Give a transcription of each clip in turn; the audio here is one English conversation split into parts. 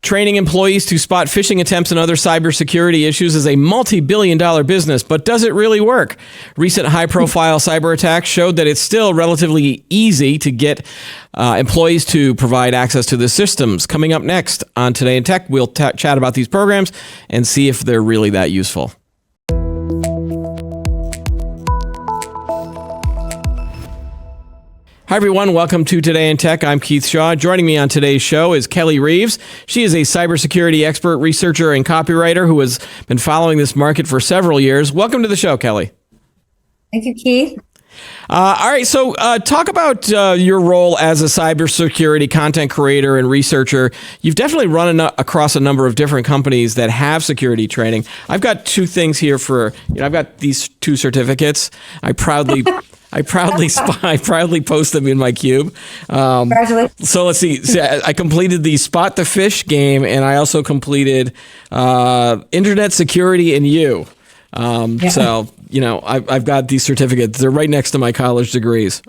Training employees to spot phishing attempts and other cybersecurity issues is a multi-billion-dollar business, but does it really work? Recent high-profile cyber attacks showed that it's still relatively easy to get employees to provide access to the systems. Coming up next on Today in Tech, we'll chat about these programs and see if they're really that useful. Hi, everyone. Welcome to Today in Tech. I'm Keith Shaw. Joining me on today's show is Kelly Reeves. She is a cybersecurity expert, researcher, and copywriter who has been following this market for several years. Welcome to the show, Kelly. Thank you, Keith. All right. So talk about your role as a cybersecurity content creator and researcher. You've definitely run across a number of different companies that have security training. I've got two things here I've got these two certificates. I proudly post them in my cube. Congratulations. So let's see. I completed the Spot the Fish game, and I also completed Internet Security and You. So, I've got these certificates. They're right next to my college degrees.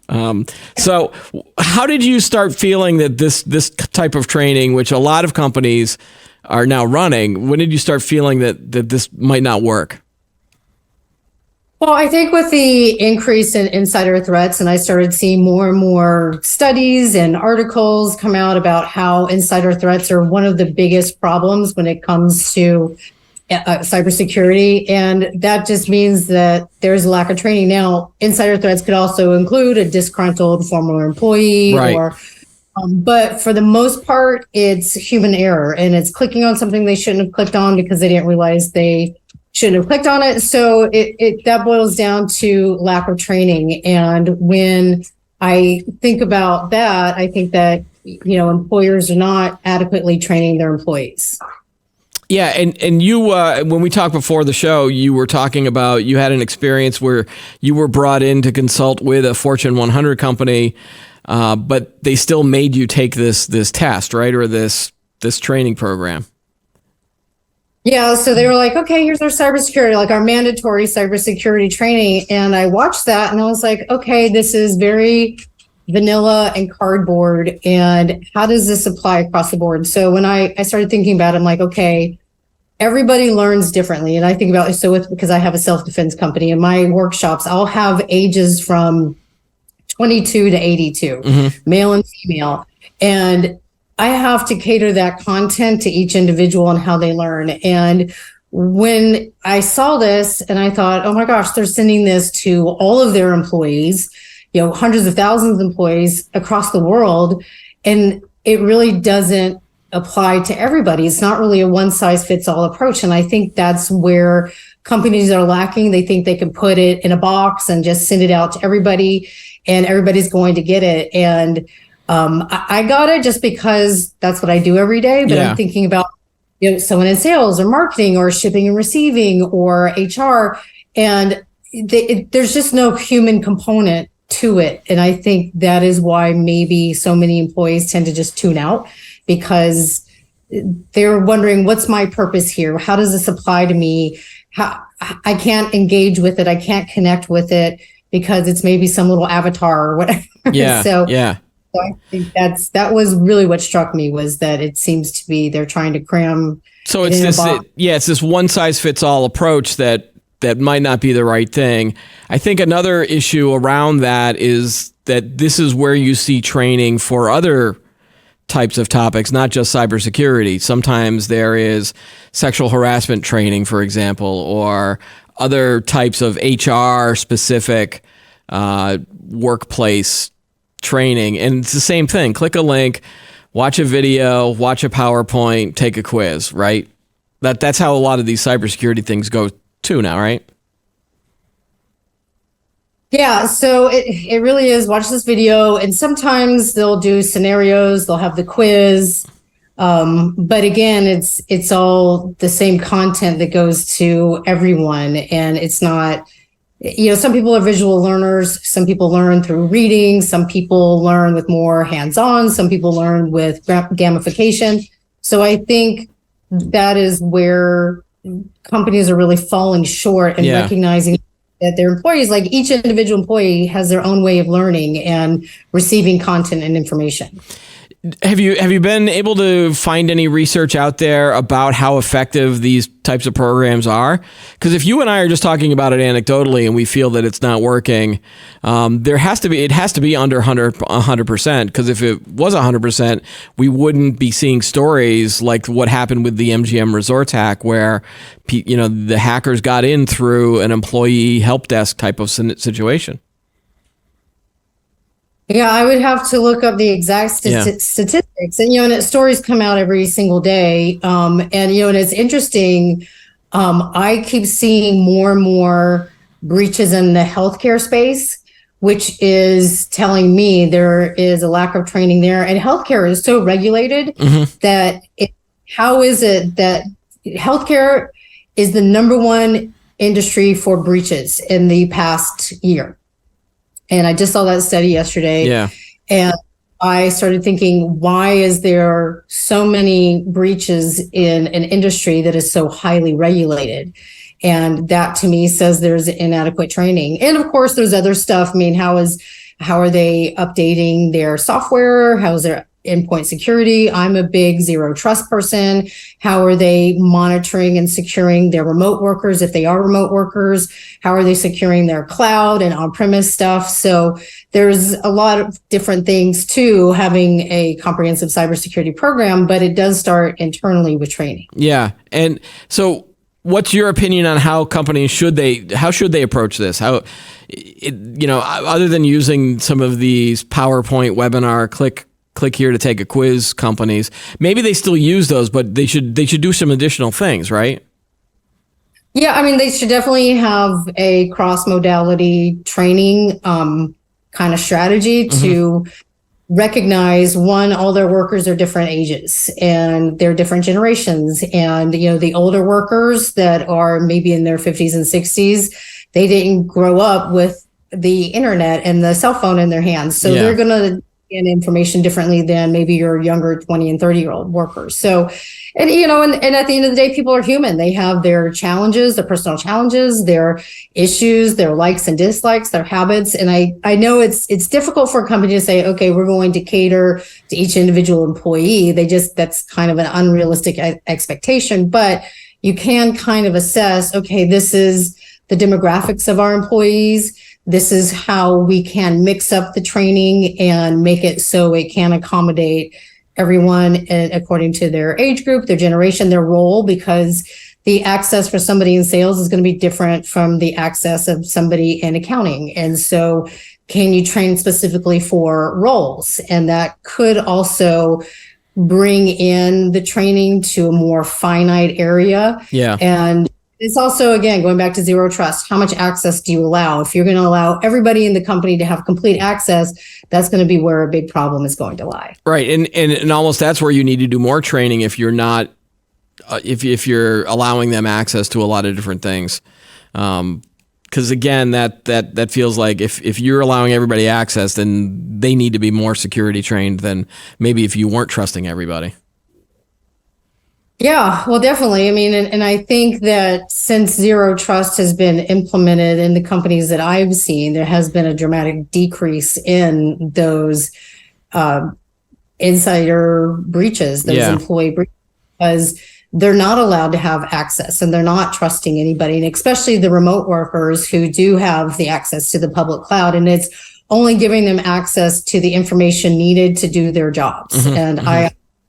So how did you start feeling that this type of training, which a lot of companies are now running, when did you start feeling that this might not work? Well, I think with the increase in insider threats, and I started seeing more and more studies and articles come out about how insider threats are one of the biggest problems when it comes to cybersecurity. And that just means that there's a lack of training. Now, insider threats could also include a disgruntled former employee, right. But for the most part, it's human error, and it's clicking on something they shouldn't have clicked on because they didn't realize they shouldn't have clicked on it. So that boils down to lack of training. And when I think about that, I think that, employers are not adequately training their employees. Yeah. And you, when we talked before the show, you were talking about, you had an experience where you were brought in to consult with a Fortune 100 company, but they still made you take this test, right? Or this training program. Yeah, so they were like, okay, here's our cybersecurity, like our mandatory cybersecurity training. And I watched that and I was like, okay, this is very vanilla and cardboard. And how does this apply across the board? So when I started thinking about it, I'm like, okay, everybody learns differently. And I think about it, because I have a self-defense company, in my workshops, I'll have ages from 22 to 82, male and female. And I have to cater that content to each individual and how they learn. And when I saw this and I thought, oh my gosh, they're sending this to all of their employees, hundreds of thousands of employees across the world. And it really doesn't apply to everybody. It's not really a one size fits all approach. And I think that's where companies are lacking. They think they can put it in a box and just send it out to everybody and everybody's going to get it. And I got it just because that's what I do every day, but I'm thinking about, someone in sales or marketing or shipping and receiving or HR, and there's just no human component to it. And I think that is why maybe so many employees tend to just tune out, because they're wondering, what's my purpose here? How does this apply to me? How I can't engage with it. I can't connect with it because it's maybe some little avatar or whatever. So I think that was really what struck me, was that it seems to be they're trying to cram. So it's this one size fits all approach that might not be the right thing. I think another issue around that is that this is where you see training for other types of topics, not just cybersecurity. Sometimes there is sexual harassment training, for example, or other types of HR specific workplace training. And it's the same thing. Click a link, watch a video, watch a PowerPoint, take a quiz, right? That's how a lot of these cybersecurity things go too now, right? Yeah, so it really is, watch this video, and sometimes they'll do scenarios, they'll have the quiz. But again, it's all the same content that goes to everyone, and it's not, some people are visual learners, some people learn through reading, some people learn with more hands-on, some people learn with gamification. So I think that is where companies are really falling short and recognizing that their employees, like each individual employee, has their own way of learning and receiving content and information. Have you been able to find any research out there about how effective these types of programs are? Because if you and I are just talking about it anecdotally and we feel that it's not working, it has to be under 100%. Because if it was 100%, we wouldn't be seeing stories like what happened with the MGM Resorts hack, where the hackers got in through an employee help desk type of situation. Yeah, I would have to look up the exact statistics, and stories come out every single day. And it's interesting. I keep seeing more and more breaches in the healthcare space, which is telling me there is a lack of training there. And healthcare is so regulated that how is it that healthcare is the number one industry for breaches in the past year? And I just saw that study yesterday. Yeah. And I started thinking, why is there so many breaches in an industry that is so highly regulated? And that to me says there's inadequate training. And of course, there's other stuff. I mean, how are they updating their software? How is their endpoint security? I'm a big zero trust person. How are they monitoring and securing their remote workers if they are remote workers? How are they securing their cloud and on-premise stuff? So there's a lot of different things to having a comprehensive cybersecurity program, but it does start internally with training. Yeah. And so what's your opinion on how companies should they approach this? Other than using some of these PowerPoint webinar click here to take a quiz companies, maybe they still use those, but they should do some additional things, right? Yeah, I mean, they should definitely have a cross-modality training kind of strategy to recognize, one, all their workers are different ages and they're different generations. And, the older workers that are maybe in their 50s and 60s, they didn't grow up with the internet and the cell phone in their hands. So they're going to get information differently than maybe your younger 20 and 30-year-old workers. So, and at the end of the day, people are human. They have their challenges, their personal challenges, their issues, their likes and dislikes, their habits. And I know it's difficult for a company to say, okay, we're going to cater to each individual employee. That's kind of an unrealistic expectation, but you can kind of assess, okay, this is the demographics of our employees. This is how we can mix up the training and make it so it can accommodate everyone according to their age group, their generation, their role, because the access for somebody in sales is going to be different from the access of somebody in accounting. And so can you train specifically for roles? And that could also bring in the training to a more finite area. Yeah. And it's also, again, going back to zero trust. How much access do you allow? If you're going to allow everybody in the company to have complete access, that's going to be where a big problem is going to lie. Right. And almost that's where you need to do more training if you're not, if you're allowing them access to a lot of different things. Because again, that feels like if you're allowing everybody access, then they need to be more security trained than maybe if you weren't trusting everybody. Yeah, well, definitely. I mean, and I think that since zero trust has been implemented in the companies that I've seen, there has been a dramatic decrease in those insider breaches, those employee breaches, because they're not allowed to have access and they're not trusting anybody, and especially the remote workers who do have the access to the public cloud, and it's only giving them access to the information needed to do their jobs.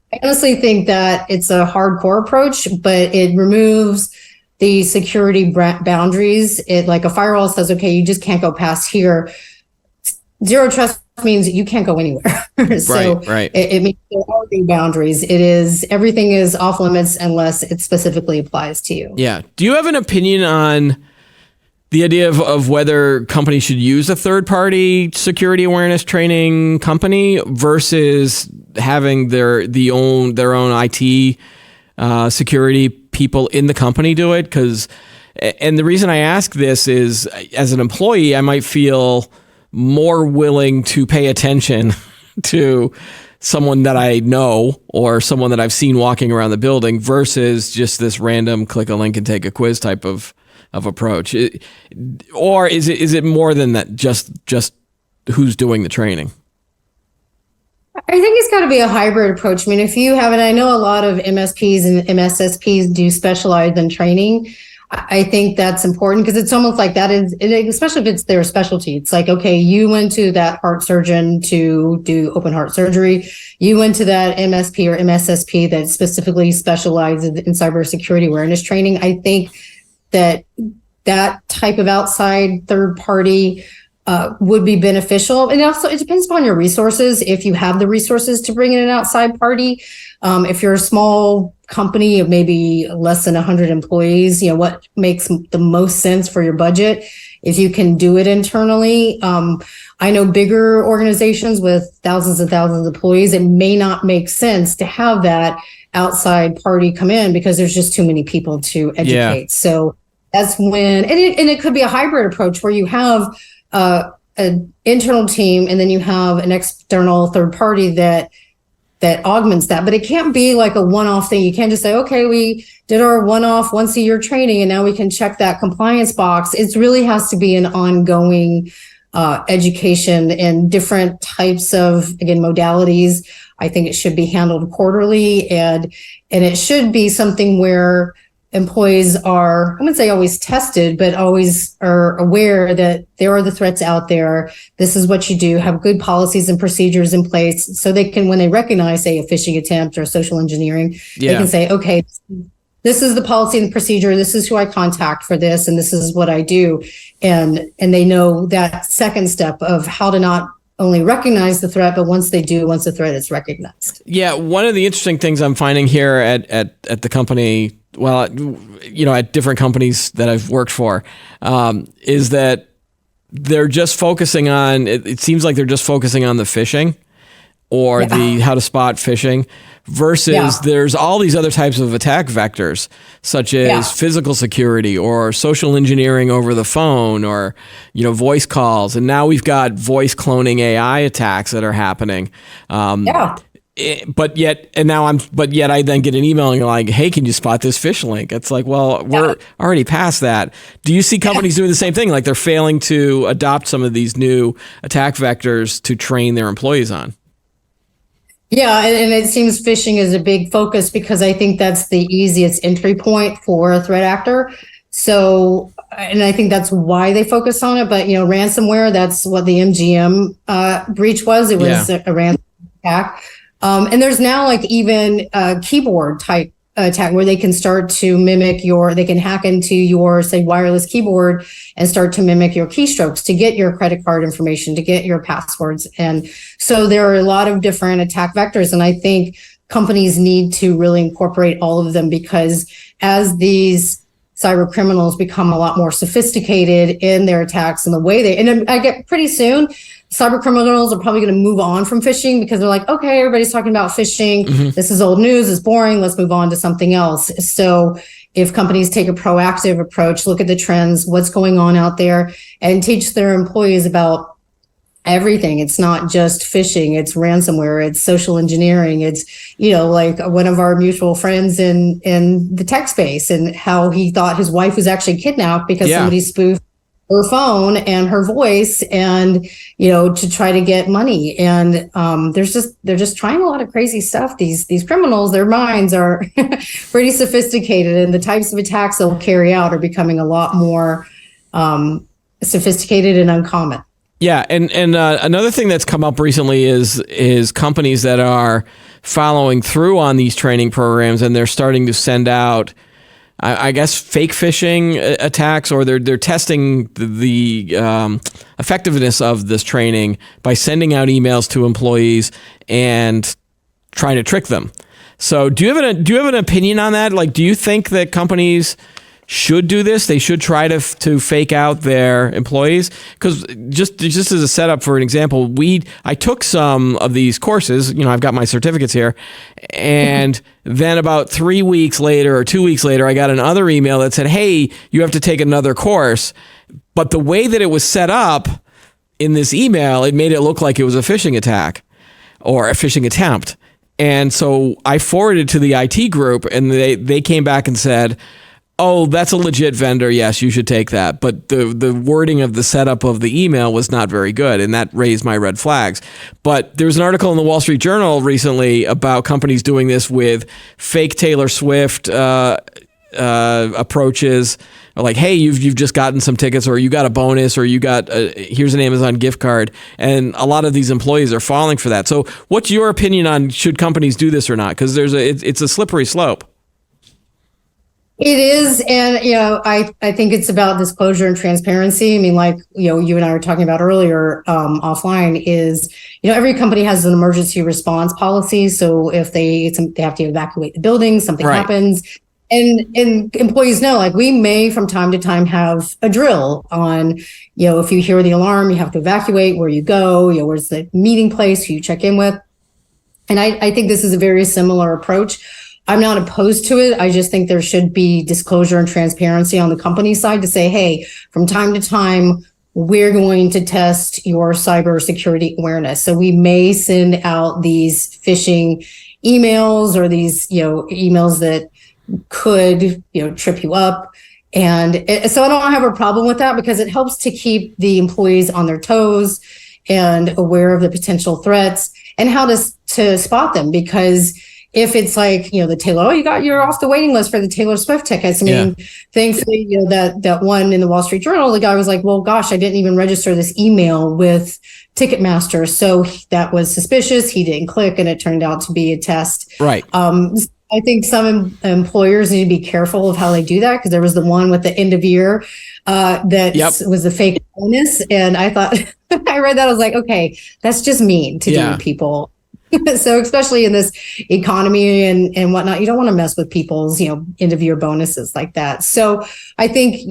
I honestly think that it's a hardcore approach, but it removes the security boundaries. It, like a firewall says, okay, you just can't go past here. Zero trust means you can't go anywhere. Right. It means there are no boundaries. Everything is off limits unless it specifically applies to you. Yeah. Do you have an opinion on the idea of whether companies should use a third-party security awareness training company versus having their own IT security people in the company do it? And the reason I ask this is, as an employee, I might feel more willing to pay attention to someone that I know or someone that I've seen walking around the building versus just this random click a link and take a quiz type of approach. Or is it more than that, just who's doing the training? I think it's got to be a hybrid approach. I mean, if you have, and I know a lot of MSPs and MSSPs do specialize in training. I think that's important because it's almost like that is, especially if it's their specialty. It's like, okay, you went to that heart surgeon to do open heart surgery. You went to that MSP or MSSP that specifically specializes in cybersecurity awareness training. I think that type of outside third party would be beneficial. And also it depends upon your resources. If you have the resources to bring in an outside party, if you're a small company of maybe less than 100 employees, what makes the most sense for your budget, if you can do it internally. I know bigger organizations with thousands and thousands of employees, it may not make sense to have that outside party come in because there's just too many people to educate. Yeah. So that's when, and it could be a hybrid approach where you have an internal team and then you have an external third party that augments that. But it can't be like a one-off thing. You can't just say, okay, we did our one-off once a year training and now we can check that compliance box. It really has to be an ongoing education in different types of, again, modalities. I think it should be handled quarterly, and it should be something where employees are, I wouldn't say always tested, but always are aware that there are the threats out there. This is what you do. Have good policies and procedures in place so they can, when they recognize, say, a phishing attempt or social engineering, they can say, okay, this is the policy and the procedure. This is who I contact for this, and this is what I do. And they know that second step of how to not only recognize the threat, but once the threat is recognized. Yeah, one of the interesting things I'm finding here at the company, well, at different companies that I've worked for, is that they're just focusing on, it seems like they're just focusing on the phishing or the how to spot phishing versus there's all these other types of attack vectors, such as physical security or social engineering over the phone or, voice calls. And now we've got voice cloning AI attacks that are happening. But yet I then get an email and you're like, hey, can you spot this phishing link? It's like, well, we're already past that. Do you see companies doing the same thing? Like they're failing to adopt some of these new attack vectors to train their employees on? Yeah, and it seems phishing is a big focus because I think that's the easiest entry point for a threat actor. So, and I think that's why they focus on it. But, ransomware, that's what the MGM breach was. It was a ransom attack. And there's now like even a keyboard type attack where they can start to mimic they can hack into your, say, wireless keyboard and start to mimic your keystrokes to get your credit card information, to get your passwords. And so there are a lot of different attack vectors. And I think companies need to really incorporate all of them because as these cyber criminals become a lot more sophisticated in their attacks and the way and I get pretty soon, cyber criminals are probably going to move on from phishing because they're like, okay, everybody's talking about phishing. Mm-hmm. This is old news. It's boring. Let's move on to something else. So if companies take a proactive approach, look at the trends, what's going on out there, and teach their employees about everything. It's not just phishing. It's ransomware. It's social engineering. It's, like one of our mutual friends in the tech space and how he thought his wife was actually kidnapped because somebody spoofed her phone and her voice and, to try to get money. And they're just trying a lot of crazy stuff. These criminals, their minds are pretty sophisticated, and the types of attacks they'll carry out are becoming a lot more sophisticated and uncommon. Yeah, and another thing that's come up recently is companies that are following through on these training programs, and they're starting to send out, I guess, fake phishing attacks, or they're testing the effectiveness of this training by sending out emails to employees and trying to trick them. So, do you have an opinion on that? Like, do you think that companies should do this? They should try to fake out their employees? Because just as a setup for an example, I took some of these courses. I've got my certificates here, and then about 3 weeks later or 2 weeks later, I got another email that said, "Hey, you have to take another course." But the way that it was set up in this email, it made it look like it was a phishing attack or a phishing attempt. And so I forwarded to the IT group, and they came back and said, oh, that's a legit vendor. Yes, you should take that. But the wording of the setup of the email was not very good, and that raised my red flags. But there was an article in the Wall Street Journal recently about companies doing this with fake Taylor Swift approaches, like, hey, you've just gotten some tickets, or you got a bonus, or you got here's an Amazon gift card, and a lot of these employees are falling for that. So, what's your opinion on should companies do this or not? Because it's a slippery slope. It is. And, I think it's about disclosure and transparency. I mean, like, you and I were talking about earlier offline is, every company has an emergency response policy. So if they have to evacuate the building, something happens. And employees know, like, we may from time to time have a drill on, if you hear the alarm, you have to evacuate, where you go, where's the meeting place, who you check in with. And I think this is a very similar approach. I'm not opposed to it. I just think there should be disclosure and transparency on the company side to say, hey, from time to time, we're going to test your cybersecurity awareness. So we may send out these phishing emails or these, emails that could, trip you up. And so I don't have a problem with that, because it helps to keep the employees on their toes and aware of the potential threats and how to spot them. Because if it's like, the Taylor, you're off the waiting list for the Taylor Swift tickets. I mean, thankfully, that one in the Wall Street Journal, the guy was like, well, gosh, I didn't even register this email with Ticketmaster. So that was suspicious. He didn't click, and it turned out to be a test. Right. I think some employers need to be careful of how they do that, because there was the one with the end of year that was a fake bonus. And I thought, I read that, I was like, okay, that's just mean to do to people. So especially in this economy and whatnot, you don't want to mess with people's, end of year bonuses like that. So I think,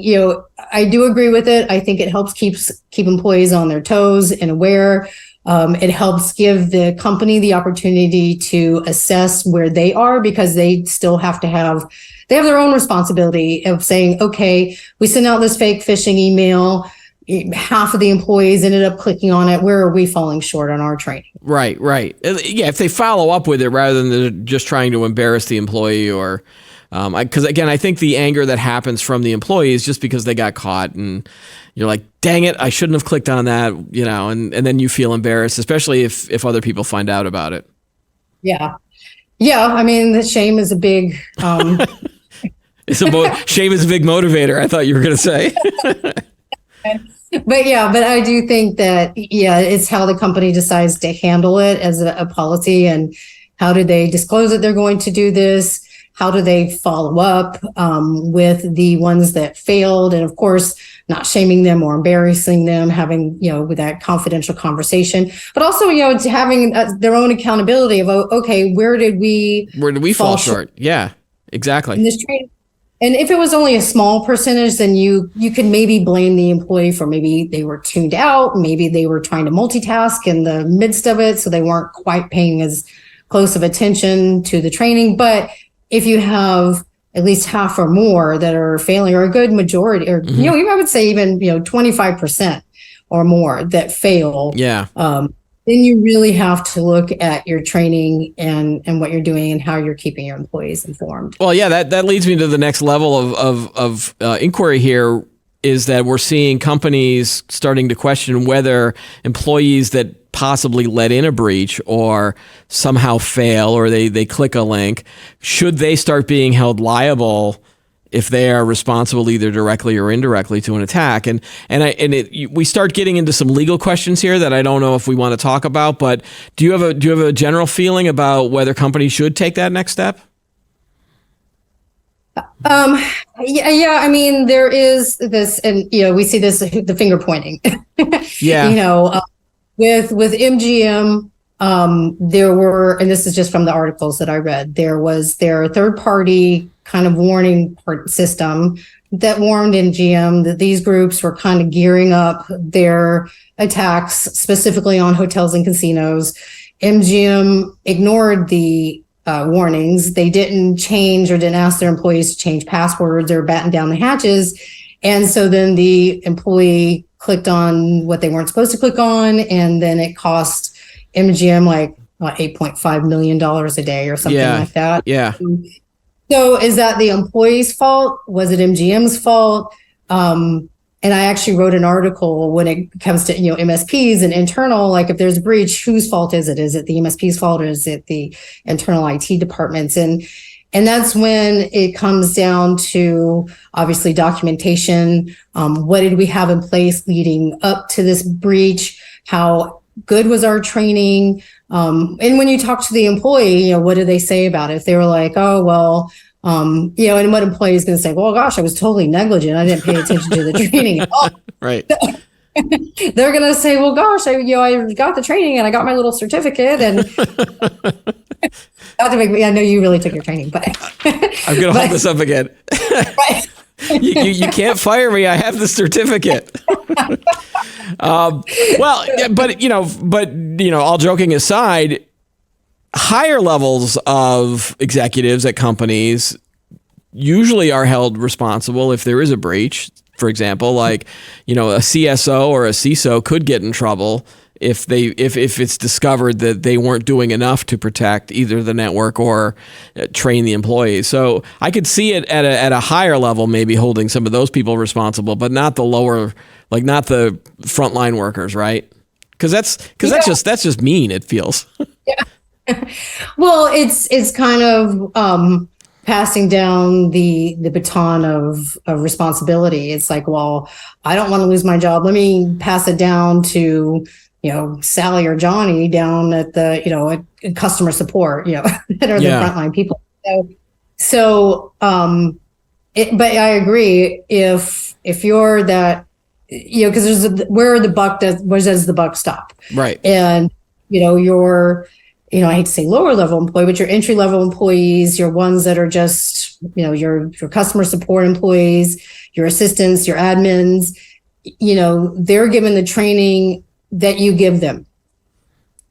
I do agree with it. I think it helps keep employees on their toes and aware. It helps give the company the opportunity to assess where they are, because they still have they have their own responsibility of saying, okay, we sent out this fake phishing email. Half of the employees ended up clicking on it. Where are we falling short on our training? Right. Yeah, if they follow up with it rather than just trying to embarrass the employee, or because again, I think the anger that happens from the employee is just because they got caught, and you're like, dang it, I shouldn't have clicked on that, and then you feel embarrassed, especially if other people find out about it. Yeah. I mean, the shame is a big. Shame is a big motivator. I thought you were going to say. But I do think that, it's how the company decides to handle it as a policy, and how do they disclose that they're going to do this? How do they follow up with the ones that failed? And of course, not shaming them or embarrassing them, having, with that confidential conversation, but also, having their own accountability of, okay, where did we fall short? Yeah, exactly. In this training. And if it was only a small percentage, then you could maybe blame the employee for maybe they were tuned out, maybe they were trying to multitask in the midst of it, so they weren't quite paying as close of attention to the training. But if you have at least half or more that are failing, or a good majority, or I would say even 25% or more that fail, then you really have to look at your training and what you're doing and how you're keeping your employees informed. Well, yeah, that leads me to the next level of inquiry here, is that we're seeing companies starting to question whether employees that possibly let in a breach or somehow fail, or they click a link, should they start being held liable if they are responsible either directly or indirectly to an attack. We start getting into some legal questions here that I don't know if we want to talk about, but do you have a general feeling about whether companies should take that next step? Yeah. I mean, there is this, and we see this, the finger pointing. Yeah. With MGM, there were, and this is just from the articles that I read, there was their third party kind of warning system that warned MGM that these groups were kind of gearing up their attacks specifically on hotels and casinos. MGM ignored the warnings. They didn't change or didn't ask their employees to change passwords or batten down the hatches. And so then the employee clicked on what they weren't supposed to click on, and then it cost MGM like $8.5 million a day or something like that. Yeah. So is that the employee's fault? Was it MGM's fault? And I actually wrote an article when it comes to, MSPs and internal, like if there's a breach, whose fault is it? Is it the MSP's fault, or is it the internal IT departments? And that's when it comes down to obviously documentation. What did we have in place leading up to this breach? How good was our training? And when you talk to the employee, what do they say about it? If they were like, oh, well, and what employee is going to say, well, gosh, I was totally negligent. I didn't pay attention to the training at all. Right. They're going to say, well, gosh, I got the training and I got my little certificate. And not to make me, I know you really took your training, but I'm going to hold this up again. Right. You can't fire me. I have the certificate. But all joking aside, higher levels of executives at companies usually are held responsible if there is a breach. For example, like, a CSO or a CISO could get in trouble if it's discovered that they weren't doing enough to protect either the network or train the employees. So I could see it at a higher level, maybe holding some of those people responsible, but not the lower, like not the frontline workers, right? Because that's just mean. It feels. Yeah. Well, it's kind of passing down the baton of responsibility. It's like, well, I don't want to lose my job. Let me pass it down to Sally or Johnny down at the at customer support, that are the frontline people. But I agree if you're that, because there's where does the buck stop, right? And I hate to say lower level employee, but your entry level employees, your ones that are just, your customer support employees, your assistants, your admins, they're given the training that you give them.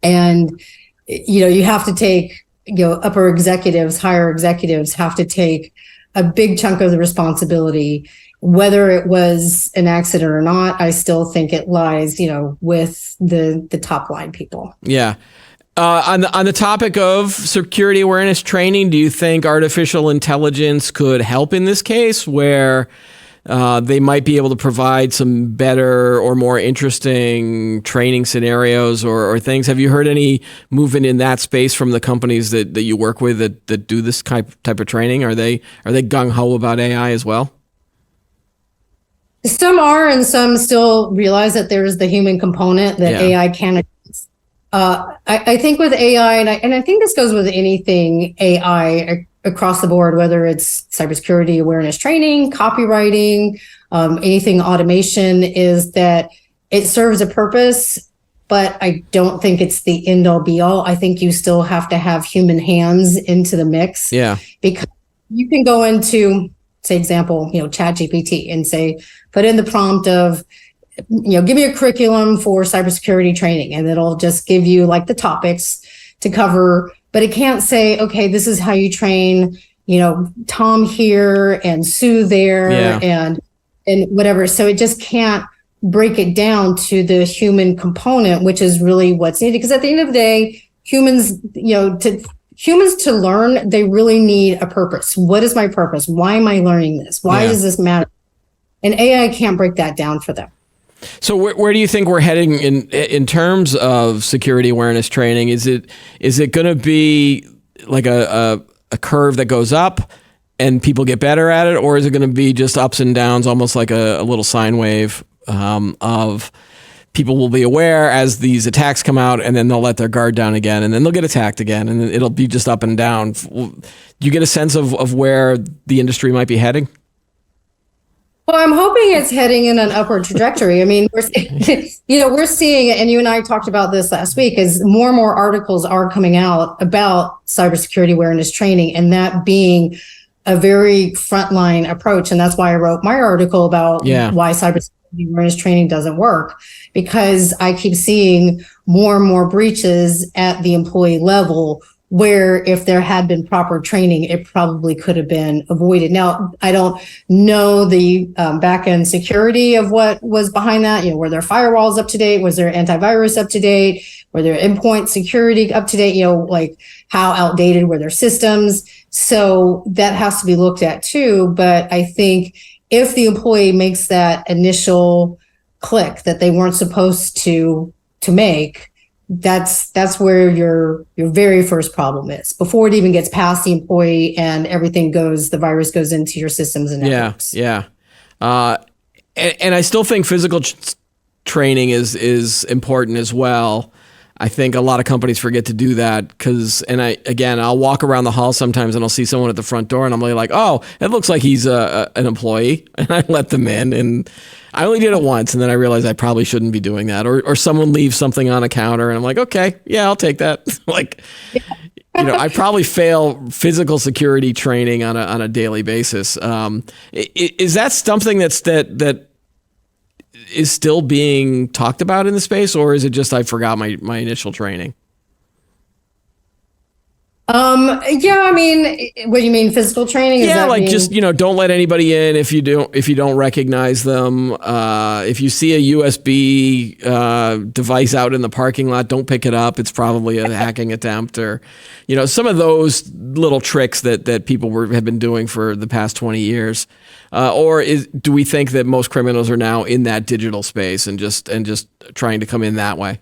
And, you have to take, upper executives, higher executives have to take a big chunk of the responsibility. Whether it was an accident or not, I still think it lies, with the top line people. Yeah. On the topic of security awareness training, do you think artificial intelligence could help in this case, where they might be able to provide some better or more interesting training scenarios or things? Have you heard any movement in that space from the companies that you work with that do this type of training? Are they gung ho about AI as well? Some are, and some still realize that there's the human component that AI can. I think with AI, and I think this goes with anything AI across the board, whether it's cybersecurity awareness training, copywriting, anything automation, is that it serves a purpose, but I don't think it's the end all be all. I think you still have to have human hands into the mix. Yeah. Because you can go into, say, example, ChatGPT and say, put in the prompt of, give me a curriculum for cybersecurity training, and it'll just give you like the topics to cover, but it can't say, okay, this is how you train, Tom here and Sue there and whatever. So it just can't break it down to the human component, which is really what's needed. Because at the end of the day, humans to learn, they really need a purpose. What is my purpose? Why am I learning this? Why does this matter? And AI can't break that down for them. So where do you think we're heading in terms of security awareness training? Is it going to be like a curve that goes up and people get better at it, or is it going to be just ups and downs, almost like a little sine wave of people will be aware as these attacks come out, and then they'll let their guard down again, and then they'll get attacked again, and it'll be just up and down? Do you get a sense of where the industry might be heading? Well, I'm hoping it's heading in an upward trajectory. I mean, we're seeing, and you and I talked about this last week, is more and more articles are coming out about cybersecurity awareness training, and that being a very frontline approach. And that's why I wrote my article about why cybersecurity awareness training doesn't work, because I keep seeing more and more breaches at the employee level, where if there had been proper training, it probably could have been avoided. Now, I don't know the back-end security of what was behind that. Were their firewalls up to date? Was their antivirus up to date? Were their endpoint security up to date? Like how outdated were their systems? So that has to be looked at too. But I think if the employee makes that initial click that they weren't supposed to make, that's where your very first problem is, before it even gets past the employee and the virus goes into your systems and networks. Yeah. And I still think physical training is important as well. I think a lot of companies forget to do that I'll walk around the hall sometimes and I'll see someone at the front door and I'm really like, oh, it looks like he's an employee, and I let them in. And I only did it once, and then I realized I probably shouldn't be doing that. Or someone leaves something on a counter and I'm like, okay, yeah, I'll take that. Like, I probably fail physical security training on a daily basis. Is that something that is still being talked about in the space, or is it just I forgot my initial training? Yeah, I mean, what do you mean, physical training? Just don't let anybody in if you don't recognize them. If you see a USB device out in the parking lot, don't pick it up. It's probably a hacking attempt, or some of those little tricks that people have been doing for the past 20 years. Do we think that most criminals are now in that digital space and just trying to come in that way?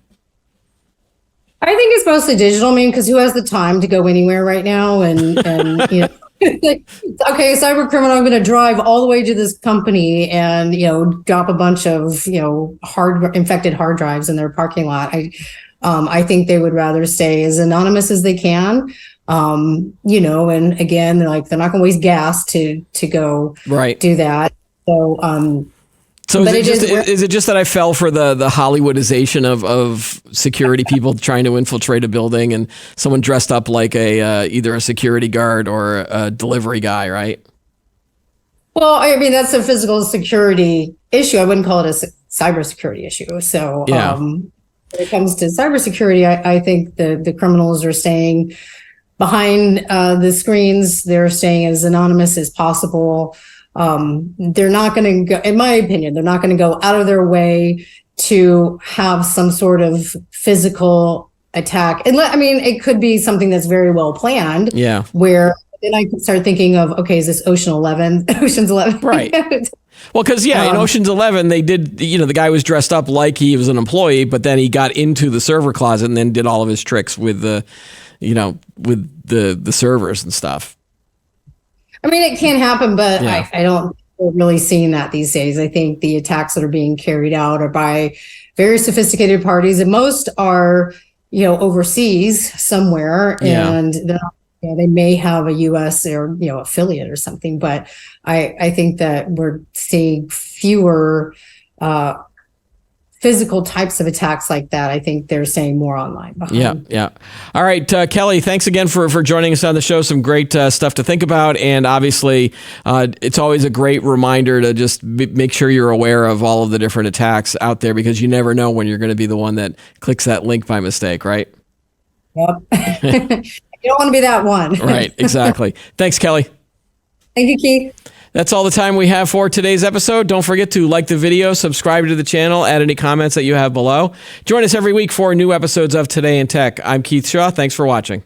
I think it's mostly digital. I mean, because who has the time to go anywhere right now? And like, okay, cyber criminal, I'm going to drive all the way to this company and drop a bunch of infected hard drives in their parking lot. I think they would rather stay as anonymous as they can. And again, they're not going to waste gas to go do that. So, is it just that I fell for the Hollywoodization of security people trying to infiltrate a building, and someone dressed up like either a security guard or a delivery guy, right? Well, I mean, that's a physical security issue. I wouldn't call it a cybersecurity issue. So when it comes to cybersecurity, I think the criminals are staying behind the screens. They're staying as anonymous as possible. They're not going to go, in my opinion, they're not going to go out of their way to have some sort of physical attack. It could be something that's very well planned. Yeah. Where then I could start thinking of, okay, is this Ocean's 11? Right. Well, because in Ocean's 11, they did, the guy was dressed up like he was an employee, but then he got into the server closet and then did all of his tricks with the servers and stuff. I mean, it can happen, but I don't really seeing that these days. I think the attacks that are being carried out are by very sophisticated parties, and most are, overseas somewhere, and they're not, they may have a U.S. or affiliate or something. But I think that we're seeing fewer physical types of attacks like that. I think they're staying more online. Yeah. All right, Kelly, thanks again for joining us on the show. Some great stuff to think about. And obviously, it's always a great reminder to just make sure you're aware of all of the different attacks out there, because you never know when you're going to be the one that clicks that link by mistake, right? Yep. You don't want to be that one. Right, exactly. Thanks, Kelly. Thank you, Keith. That's all the time we have for today's episode. Don't forget to like the video, subscribe to the channel, add any comments that you have below. Join us every week for new episodes of Today in Tech. I'm Keith Shaw. Thanks for watching.